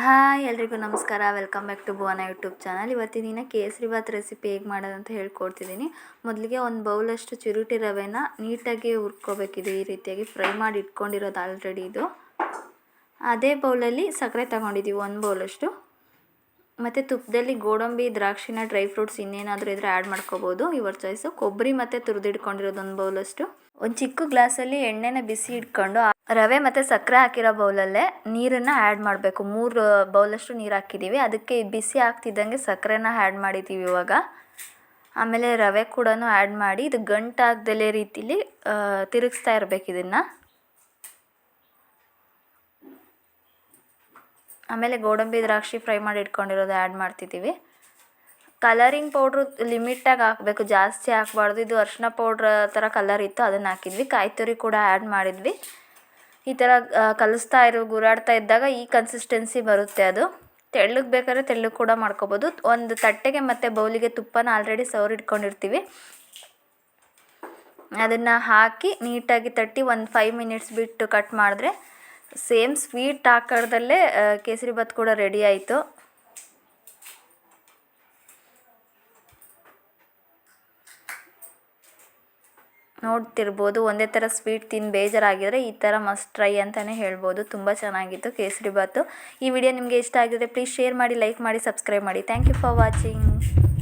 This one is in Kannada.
ಹಾಯ್ ಎಲ್ರಿಗೂ ನಮಸ್ಕಾರ. Welcome back to Bhuvana YouTube channel. ಇವತ್ತಿನ ಕೇಸರಿಬಾತ್ ರೆಸಿಪಿ ಹೇಗೆ ಮಾಡೋದಂತ ಹೇಳ್ಕೊಡ್ತಿದ್ದೀನಿ. ಮೊದಲಿಗೆ ಒಂದು ಬೌಲಷ್ಟು ಚಿರುಟಿ ರವೆನ ನೀಟಾಗಿ ಹುರ್ಕೋಬೇಕಿದೆ. ಈ ರೀತಿಯಾಗಿ ಫ್ರೈ ಮಾಡಿ ಇಟ್ಕೊಂಡಿರೋದು ಆಲ್ರೆಡಿ ಇದು. ಅದೇ ಬೌಲಲ್ಲಿ ಸಕ್ಕರೆ ತಗೊಂಡಿದ್ದೀವಿ 1 ಬೌಲಷ್ಟು. ಮತ್ತು ತುಪ್ಪದಲ್ಲಿ ಗೋಡಂಬಿ, ದ್ರಾಕ್ಷಿನ, ಡ್ರೈ ಫ್ರೂಟ್ಸ್ ಇನ್ನೇನಾದರೂ ಇದ್ದರೆ ಆ್ಯಡ್ ಮಾಡ್ಕೋಬೋದು, ಯುವರ್ ಚಾಯ್ಸು. ಕೊಬ್ಬರಿ ಮತ್ತು ತುರಿದಿಟ್ಕೊಂಡಿರೋದು 1 ಬೌಲಷ್ಟು. ಒಂದು ಚಿಕ್ಕ ಗ್ಲಾಸಲ್ಲಿ ಎಣ್ಣೆನ ಬಿಸಿ ಇಟ್ಕೊಂಡು ರವೆ ಮತ್ತು ಸಕ್ಕರೆ ಹಾಕಿರೋ ಬೌಲಲ್ಲೇ ನೀರನ್ನು ಆ್ಯಡ್ ಮಾಡಬೇಕು. 3 ಬೌಲಷ್ಟು ನೀರು ಹಾಕಿದ್ದೀವಿ. ಅದಕ್ಕೆ ಬಿಸಿ ಆಗ್ತಿದ್ದಂಗೆ ಸಕ್ಕರೆನ ಆ್ಯಡ್ ಮಾಡಿದ್ದೀವಿ ಇವಾಗ. ಆಮೇಲೆ ರವೆ ಕೂಡ ಆ್ಯಡ್ ಮಾಡಿ ಇದು ಗಂಟಾಗ್ದಲೇ ರೀತಿಲಿ ತಿರುಗಿಸ್ತಾ ಇರಬೇಕು ಇದನ್ನು. ಆಮೇಲೆ ಗೋಡಂಬಿ, ದ್ರಾಕ್ಷಿ ಫ್ರೈ ಮಾಡಿ ಇಟ್ಕೊಂಡಿರೋದು ಆ್ಯಡ್ ಮಾಡ್ತಿದ್ದೀವಿ. ಕಲರಿಂಗ್ ಪೌಡ್ರು ಲಿಮಿಟಾಗಿ ಹಾಕಬೇಕು, ಜಾಸ್ತಿ ಹಾಕಬಾರ್ದು. ಇದು ಅರಿಶಿನ ಪೌಡ್ರ್ ಥರ ಕಲರ್ ಇತ್ತು, ಅದನ್ನು ಹಾಕಿದ್ವಿ. ಕಾಯಿ ತುರಿ ಕೂಡ ಆ್ಯಡ್ ಮಾಡಿದ್ವಿ. ಈ ಥರ ಗುರಾಡ್ತಾ ಇದ್ದಾಗ ಈ ಕನ್ಸಿಸ್ಟೆನ್ಸಿ ಬರುತ್ತೆ. ಅದು ತೆಳ್ಳಗೆ ಬೇಕಾದ್ರೆ ತೆಳ್ಳಗೆ ಕೂಡ ಮಾಡ್ಕೋಬೋದು. ಒಂದು ತಟ್ಟೆಗೆ ಮತ್ತು ಬೌಲಿಗೆ ತುಪ್ಪನ ಆಲ್ರೆಡಿ ಸವರಿಟ್ಕೊಂಡಿರ್ತೀವಿ. ಅದನ್ನು ಹಾಕಿ ನೀಟಾಗಿ ತಟ್ಟಿ ಒಂದು 5 ಮಿನಿಟ್ಸ್ ಬಿಟ್ಟು ಕಟ್ ಮಾಡಿದ್ರೆ ಸೇಮ್ ಸ್ವೀಟ್ ಆಕಾರದಲ್ಲೇ ಕೇಸರಿಬಾತ್ ಕೂಡ ರೆಡಿ ಆಯಿತು. ನೋಡ್ತಿರ್ಬೋದು, ಒಂದೇ ಥರ ಸ್ವೀಟ್ ತಿಂದು ಬೇಜಾರಾಗಿದ್ದರೆ ಈ ಥರ ಮಸ್ಟ್ ಟ್ರೈ ಅಂತಲೇ ಹೇಳ್ಬೋದು. ತುಂಬ ಚೆನ್ನಾಗಿತ್ತು ಕೇಸರಿಬಾತು. ಈ ವಿಡಿಯೋ ನಿಮಗೆ ಇಷ್ಟ ಆಗಿದ್ರೆ ಪ್ಲೀಸ್ ಶೇರ್ ಮಾಡಿ, ಲೈಕ್ ಮಾಡಿ, ಸಬ್ಸ್ಕ್ರೈಬ್ ಮಾಡಿ. Thank you for watching.